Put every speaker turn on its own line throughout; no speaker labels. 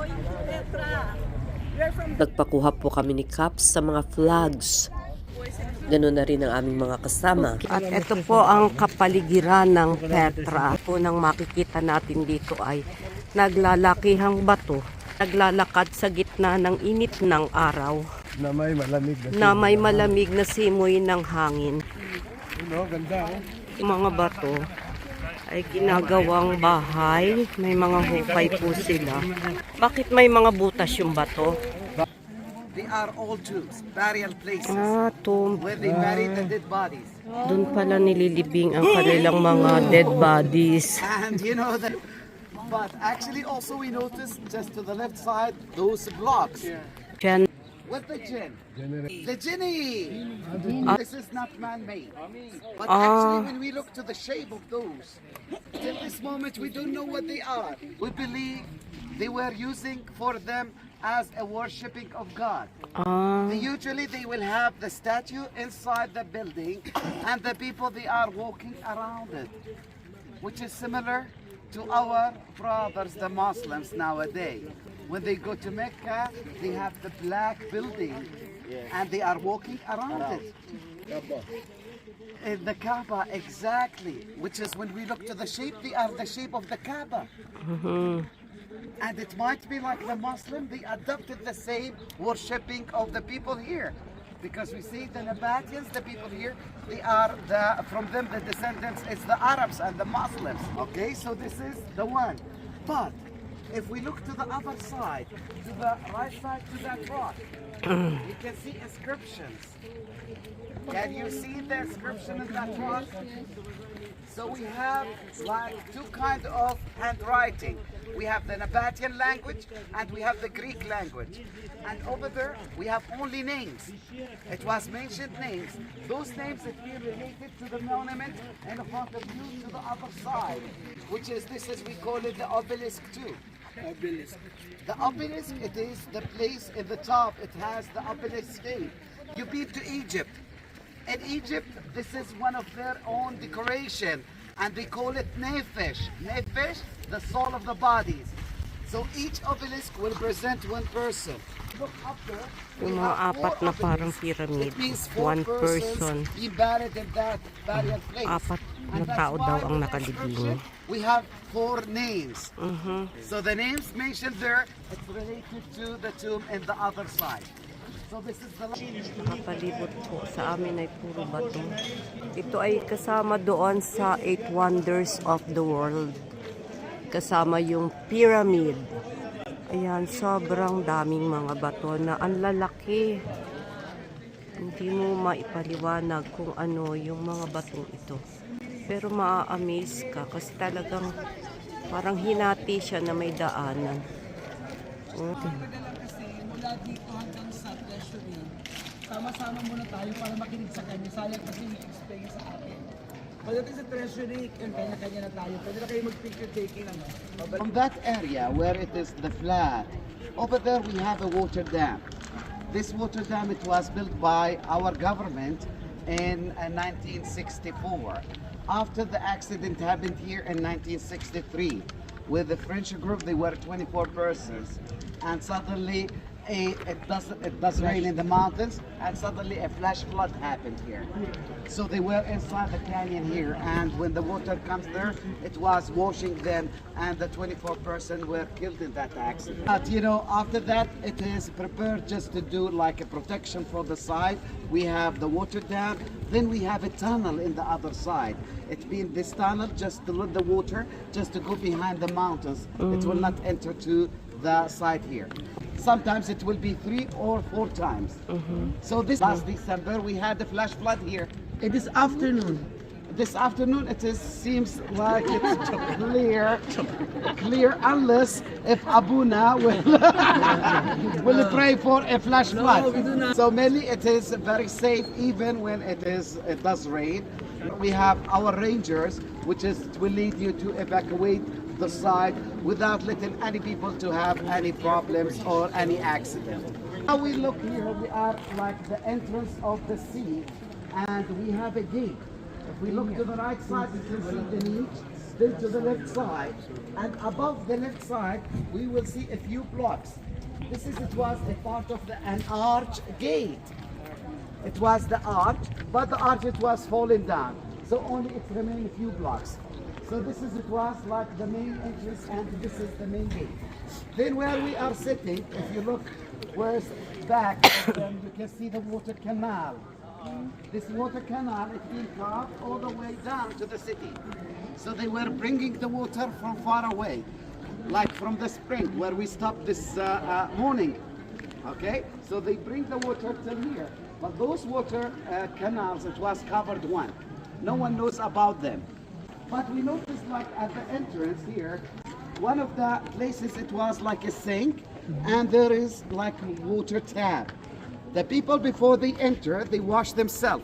going to Petra. We're from
Nagpakuha po kami ni Caps sa mga flags. Ganun na rin ang aming mga kasama. At ito po ang kapaligiran ng Petra. Po nang makikita natin dito ay naglalakihang bato. Naglalakad sa gitna ng init ng araw. Na may malamig na simoy ng hangin.
Ganda,
Yung mga bato ay ginagawang bahay. May mga hukay po sila. Bakit may mga butas yung bato?
They are all tombs, burial places,
Tomb.
where they bury the dead bodies.
Doon pala nililibing ang kanilang mga dead bodies.
And you know that, but actually also we noticed just to the left side, those blocks.
Diyan.
What the jinn? The jinni! This is not man-made. But actually when we look to the shape of those, till this moment we don't know what they are. We believe they were using for them as a worshipping of God. Usually they will have the statue inside the building and the people they are walking around it, which is similar to our brothers the Muslims nowadays. When they go to Mecca, they have the black building and they are walking around it. In the Kaaba, exactly, which is when we look to the shape, they are the shape of the Kaaba. And it might be like the Muslim, they adopted the same worshipping of the people here. Because we see the Nabatians, the people here, they are from them the descendants, it's the Arabs and the Muslims. Okay, so this is the one. But if we look to the other side, to the right side to that rock, you can see inscriptions. Can you see the inscription in that rock? So we have like two kinds of handwriting. We have the Nabatian language and we have the Greek language. And over there we have only names. It was mentioned names. Those names if we related to the monument in front of you to the other side, which is this is we call it the obelisk too. Obelisk. The obelisk, it is the place in the top. It has the obelisk shape. You've been to Egypt. In Egypt, this is one of their own decoration, and they call it nefesh. Nefesh, the soul of the bodies. So each obelisk will present one person. Look up there.
Yung mga apat na parang pyramid.
It means
One
four
person.
persons be buried in that burial place.
Apat na
And that's
tao daw
why
ang
in the
nakalibing.
inscription, we have 4 names. So the names mentioned there, it's related to the tomb in the other side. So this is the
Nakapalibot po sa amin ay puro bato. Ito ay kasama doon sa 8 wonders of the world. Kasama yung pyramid. Ayan, sobrang daming mga bato na ang lalaki. Hindi mo maipaliwanag kung ano yung mga batong ito. Pero maa-amaze ka kasi talagang parang hinati siya na may daanan. Okay.
Mula dito hanggang sa treasury, sama-sama muna tayo para makinig sa kanya. Sayang kasi i-explain sa atin. Pagdating sa treasury, kanya-kanya na tayo. Pwede na kayo mag-picture taking ano.
From that area where it is the flat, over there we have a water dam. This water dam, it was built by our government in 1964. After the accident happened here in 1963, with the French group, they were 24 persons, and suddenly it does rain in the mountains, and suddenly a flash flood happened here. So they were inside the canyon here, and when the water comes there, it was washing them, and the 24 persons were killed in that accident. But you know, after that, it is prepared just to do like a protection for the side. We have the water dam, then we have a tunnel in the other side. It means this tunnel just to let the water just to go behind the mountains. It will not enter to the side here. Sometimes it will be 3 or 4 times. So this last December we had the flash flood here.
It is afternoon.
This afternoon it seems like it's clear unless if Abuna will pray for a flash flood.
we do not.
So mainly it is very safe even when it does rain. We have our rangers, which will lead you to evacuate the site without letting any people to have any problems or any accident. Now we look here, we are like the entrance of the sea, and we have a gate. If we look to the right side, we can see the niche, then to the left side, and above the left side, we will see a few blocks. It was a part of an arch gate. It was the arch, but the arch it was falling down. So only it remained a few blocks. So it was like the main entrance, and this is the main gate. Then where we are sitting, if you look where's back, you can see the water canal. This water canal is being carved all the way down to the city. So they were bringing the water from far away, like from the spring where we stopped this morning. Okay, so they bring the water till here. But those water canals, it was covered one. No one knows about them. But we noticed like at the entrance here, one of the places it was like a sink, and there is like a water tap. The people before they enter, they wash themselves.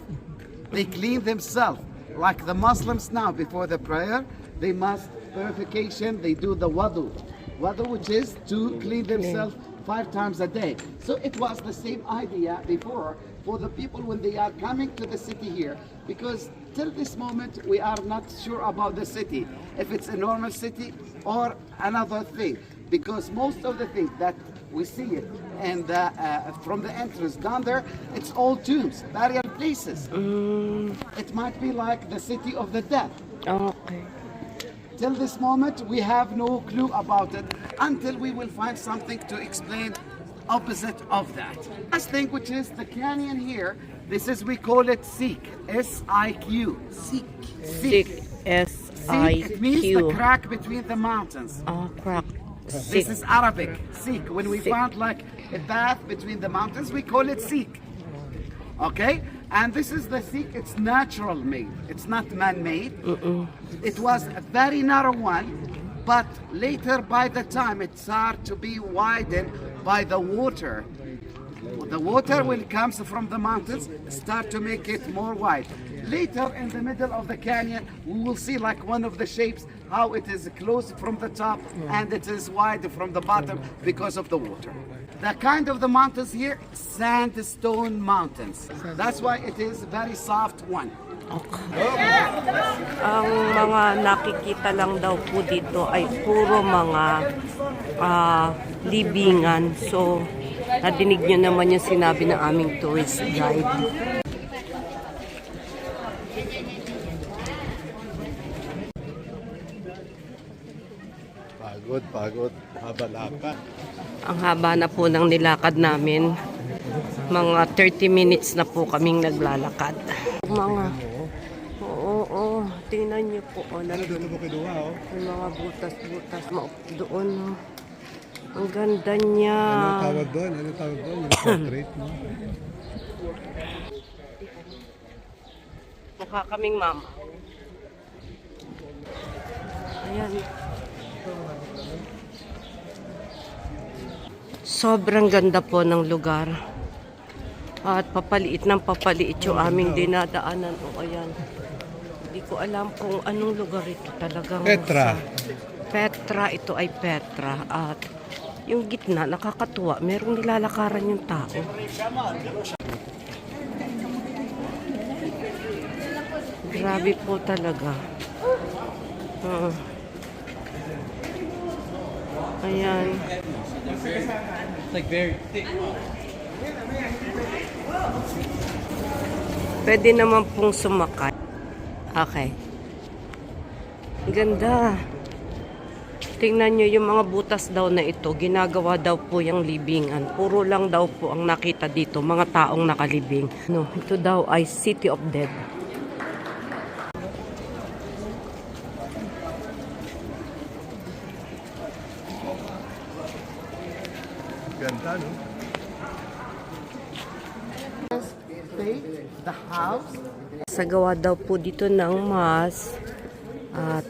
They clean themselves. Like the Muslims now before the prayer, they must purification, they do the wudu. Wudu, which is to clean themselves 5 times a day. So it was the same idea before for the people when they are coming to the city here, because till this moment we are not sure about the city, if it's a normal city or another thing, because most of the things that we see it and from the entrance down there, it's all tombs, burial places. It might be like the city of the dead.
Okay.
Till this moment, we have no clue about it until we will find something to explain opposite of that. Last thing, which is the canyon here, we call it Siq, S-I-Q.
Siq,
Siq, it means the crack between the mountains.
Oh, crack.
This is Arabic, Siq. When we found like a path between the mountains, we call it Siq. Okay? And this is the Siq, it's natural made. It's not man-made. It was a very narrow one, but later by the time it started to be widened by the water. The water when it comes from the mountains start to make it more wide. Later in the middle of the canyon, we will see like one of the shapes, how it is closed from the top and it is wide from the bottom because of the water. The kind of the mountains here, sandstone mountains. That's why it is very soft one.
Ang mga nakikita lang daw po dito ay puro mga libingan. So, nadinig nyo naman yung sinabi ng aming tourist guide.
Pagod. Haba lakad.
Ang haba na po ng nilakad namin. Mga 30 minutes na po kaming naglalakad. Mga, oo, tingnan niyo po. Nandun, may mga butas-butas doon. Ang ganda niya.
Ano tawag doon? Yung portrait mo?
Mukha kaming mama. Ayan. Sobrang ganda po ng lugar. At papaliit yung aming dinadaanan. O ayan. Hindi ko alam kung anong lugar ito talagang.
Petra.
Petra, ito ay Petra. At yung gitna, nakakatuwa. Merong nilalakaran yung tao. Grabe po talaga. Ayan.
Like very thick.
Pwede naman pong sumakay. Okay. Ganda. Tingnan nyo yung mga butas daw na ito. Ginagawa daw po yung libingan. Puro lang daw po ang nakita dito. Mga taong nakalibing. No, ito daw ay City of Dead.
Ganda, no?
The house.
Sagawa daw po dito ng mas at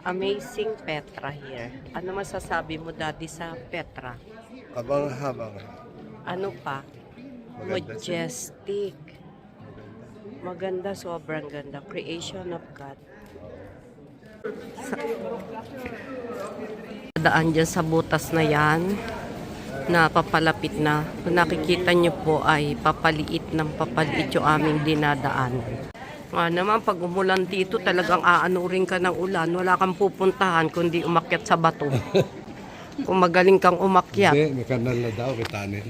amazing Petra here. Ano masasabi mo, Daddy, sa Petra?
Habang.
Ano pa? Majestic. Maganda, sobrang ganda. Creation of God. Daan dyan sa butas na yan. na papalapit na. Kung nakikita nyo po ay papaliit ng papaliit yung aming dinadaanan. Naman, pag umulan dito, talagang aanurin ka ng ulan. Wala kang pupuntahan kundi umakyat sa bato. Kung magaling kang umakyat.
Hindi, may kanal na daw, kitanin.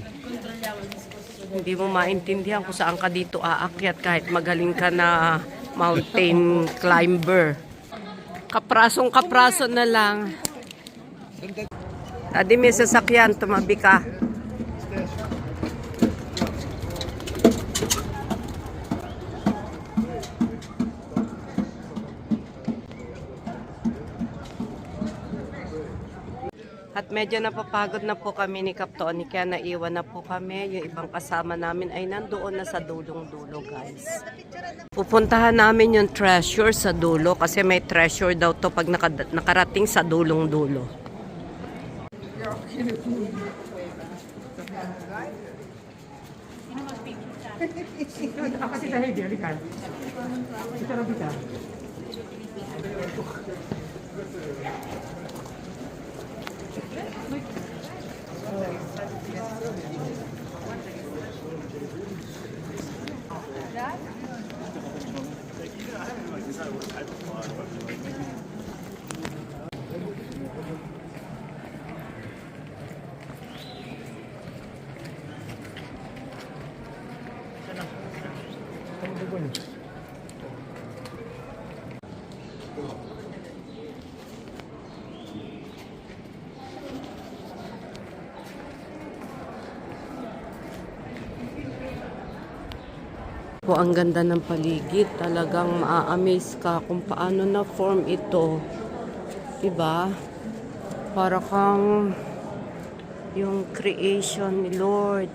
Hindi mo maintindihan kung saan ka dito aakyat kahit magaling ka na mountain climber. Kaprasong-kapraso na lang. Adi, may sasakyan, tumabi ka. At medyo napapagod na po kami ni Kaptoon, kaya naiwan na po kami. Yung ibang kasama namin ay nandoon na sa dulong-dulo, guys. Pupuntahan namin yung treasure sa dulo kasi may treasure daw to pag nakarating sa dulong-dulo. Po, ang ganda ng paligid. Talagang maa-amaze ka kung paano na form ito. Diba? Para kang yung creation ni Lord.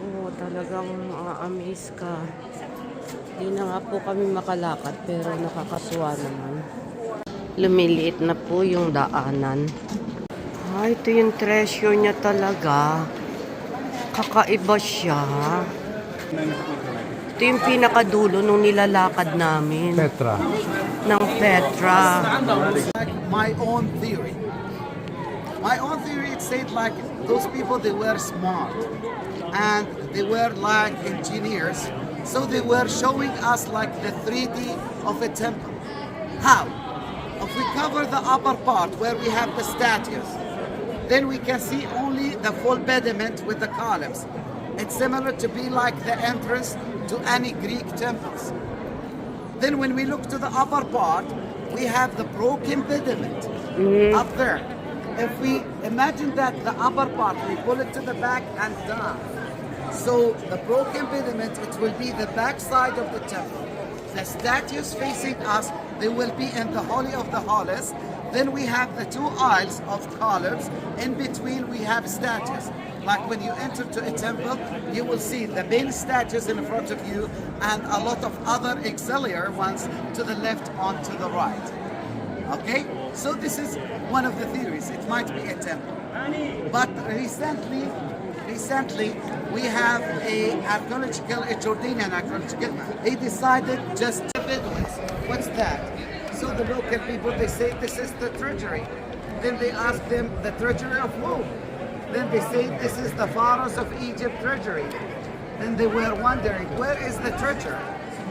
Oh, talagang maa-amaze ka. Hindi na nga po kami makalakad pero nakakatuwa naman. Lumiliit na po yung daanan. Ito yung treasure niya talaga. Kakaiba siya. Ito yung pinakadulo nung nilalakad namin.
Petra.
Ng Petra.
My own theory. My own theory, it said like those people, they were smart and they were like engineers. So they were showing us like the 3D of a temple. How? If we cover the upper part where we have the statues, then we can see only the full pediment with the columns. It's similar to be like the entrance to any Greek temples. Then when we look to the upper part, we have the broken pediment up there. If we imagine that the upper part, we pull it to the back and down. So the broken pediment, it will be the back side of the temple. The statues facing us, they will be in the Holy of the Holies. Then we have the two aisles of columns. In between we have statues. Like when you enter to a temple, you will see the main statues in front of you and a lot of other auxiliary ones to the left and to the right. Okay? So this is one of the theories. It might be a temple. But recently we have a Jordanian archaeological, he decided just the Bedouins. What's that? So the local people, they say this is the treasury. Then they ask them, the treasury of who? Then they say this is the pharaohs of Egypt treasury. Then they were wondering, where is the treasure?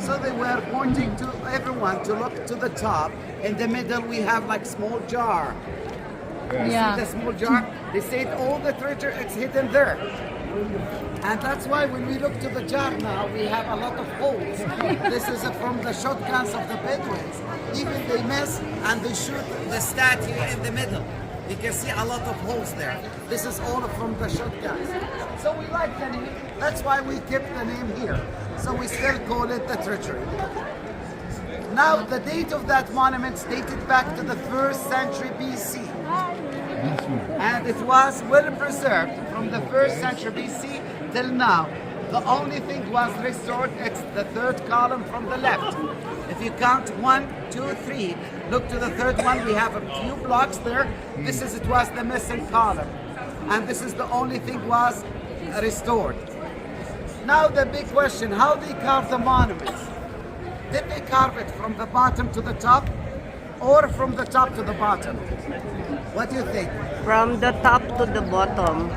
So they were pointing to everyone to look to the top. In the middle we have like small jar. You see the small jar? They said all the treasure it's hidden there. And that's why when we look to the jar now, we have a lot of holes. This is from the shotguns of the Bedouins. Even they miss and they shoot the statue in the middle. You can see a lot of holes there. This is all from the shotguns. So we like the name. That's why we kept the name here. So we still call it the treasury. Now the date of that monument is dated back to the 1st century BC. And it was well preserved from the 1st century BC till now. The only thing was restored, it's the third column from the left. If you count 1, 2, 3, look to the third one, we have a few blocks there. It was the missing column. And this is the only thing was restored. Now the big question, how they carve the monuments? Did they carve it from the bottom to the top? or from the top to the bottom? What do you think?
From the top to the bottom.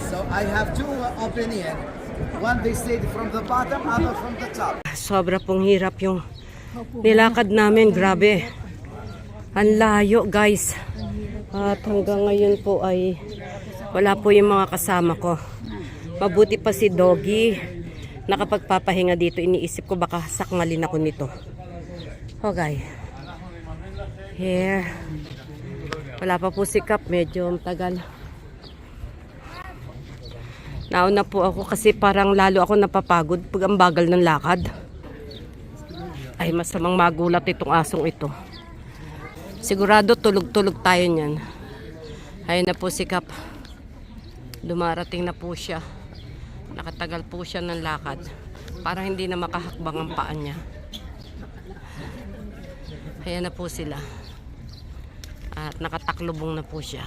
So I have two opinions. One they said from the bottom, other from the top.
Sobra pong hirap yung nilakad namin. Grabe. Ang layo, guys. At hanggang ngayon po ay wala po yung mga kasama ko. Mabuti pa si Doggy. Nakapagpapahinga dito. Iniisip ko baka sakngalin ako nito. Okay. Here. Wala pa po si Kap. Medyo tagal. Nauna po ako kasi parang lalo ako napapagod pag ang bagal ng lakad. Ay, masamang magulat itong asong ito. Sigurado tulog-tulog tayo niyan. Ayun na po si Kap. Dumarating na po siya. Nakatagal po siya ng lakad. Parang hindi na makahakbang ang paa niya. Ayan na po sila. At nakataklubong na po siya.